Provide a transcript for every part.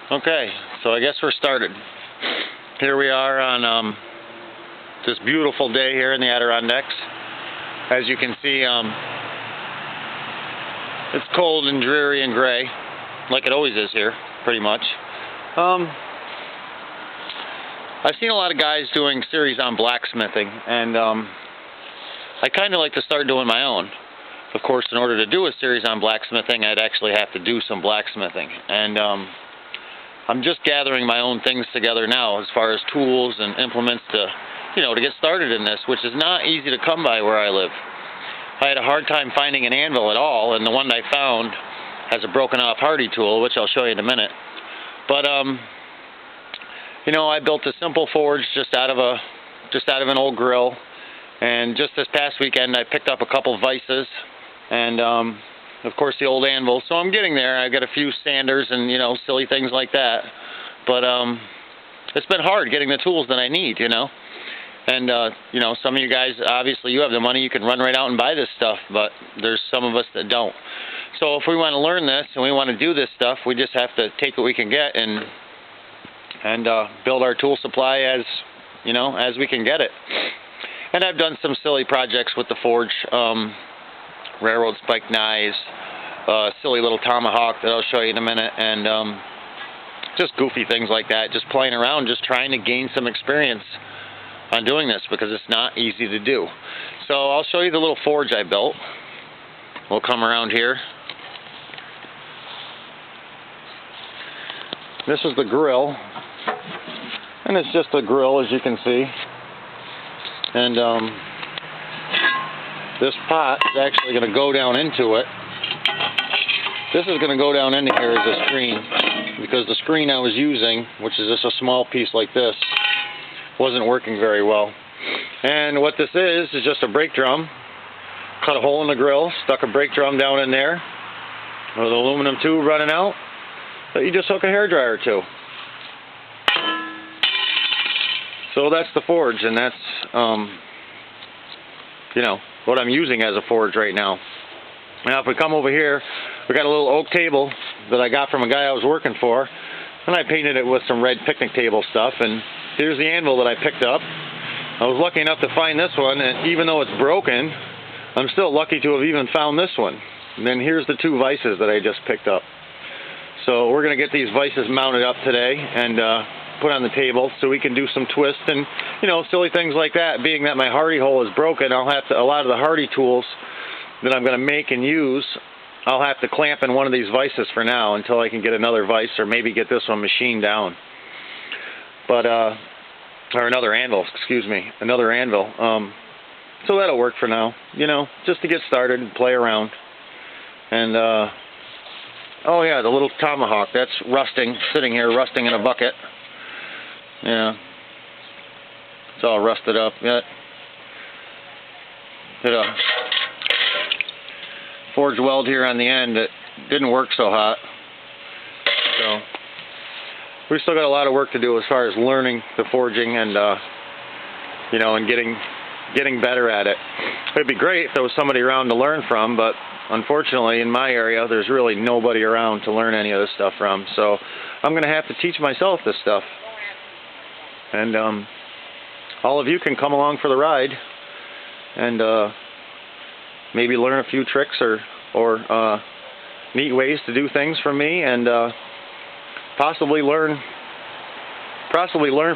Okay, so I guess we're started. Here we are on this beautiful day here in the Adirondacks. As you can see, it's cold and dreary and gray, like it always is here, pretty much. I've seen a lot of guys doing series on blacksmithing, and I kind of like to start doing my own. Of course, in order to do a series on blacksmithing, I'd actually have to do some blacksmithing, and I'm just gathering my own things together now as far as tools and implements to get started in this, which is not easy to come by where I live. I had a hard time finding an anvil at all, and the one I found has a broken off Hardy tool, which I'll show you in a minute. But I built a simple forge just out of an old grill, and just this past weekend I picked up a couple vices and of course the old anvil. So I'm getting there. I've got a few sanders and silly things like that. But it's been hard getting the tools that I need, And some of you guys, obviously you have the money, you can run right out and buy this stuff, but there's some of us that don't. So if we want to learn this and we want to do this stuff, we just have to take what we can get and build our tool supply as we can get it. And I've done some silly projects with the forge, railroad spike knives, silly little tomahawk that I'll show you in a minute, and just goofy things like that, just playing around, just trying to gain some experience on doing this, because it's not easy to do. So I'll show you the little forge I built. We'll come around here. This is the grill, and it's just a grill, as you can see. And this pot is actually going to go down into it. This is going to go down into here as a screen, because the screen I was using, which is just a small piece like this, wasn't working very well. And what this is just a brake drum. Cut a hole in the grill, stuck a brake drum down in there with an aluminum tube running out that you just hook a hairdryer to. So that's the forge, and that's what I'm using as a forge right now. Now if we come over here, we got a little oak table that I got from a guy I was working for, and I painted it with some red picnic table stuff. And here's the anvil that I picked up. I was lucky enough to find this one, and even though it's broken, I'm still lucky to have even found this one. And then here's the two vices that I just picked up. So we're going to get these vices mounted up today and put on the table so we can do some twists and silly things like that. Being that my Hardy hole is broken, I'll have to, a lot of the Hardy tools that I'm going to make and use, I'll have to clamp in one of these vices for now until I can get another vice, or maybe get this one machined down. But or another anvil, excuse me, another anvil. So that'll work for now, just to get started and play around. And oh yeah, the little tomahawk, that's rusting, sitting here rusting in a bucket. Yeah, it's all rusted up yet. Did a forge weld here on the end that didn't work so hot. So we still got a lot of work to do as far as learning the forging and and getting better at it. It'd be great if there was somebody around to learn from, but unfortunately in my area there's really nobody around to learn any of this stuff from. So I'm going to have to teach myself this stuff. And all of you can come along for the ride and maybe learn a few tricks or neat ways to do things from me, and possibly learn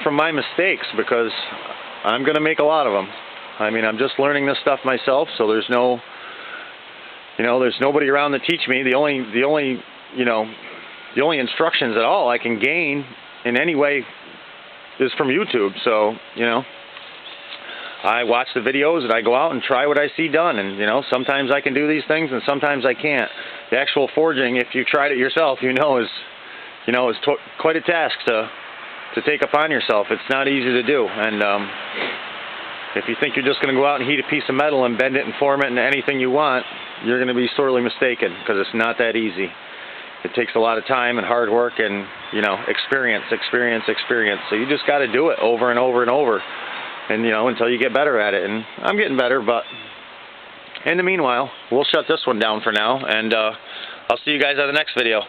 from my mistakes, because I'm going to make a lot of them. I mean, I'm just learning this stuff myself, so there's there's nobody around to teach me. The only instructions at all I can gain in any way is from YouTube. So, I watch the videos and I go out and try what I see done, and sometimes I can do these things and sometimes I can't. The actual forging, if you tried it yourself, is quite a task to take upon yourself. It's not easy to do, and if you think you're just going to go out and heat a piece of metal and bend it and form it into anything you want, you're going to be sorely mistaken, because it's not that easy. It takes a lot of time and hard work and experience. So you just got to do it over and over and over, and until you get better at it. And I'm getting better, but in the meanwhile, we'll shut this one down for now, and I'll see you guys on the next video.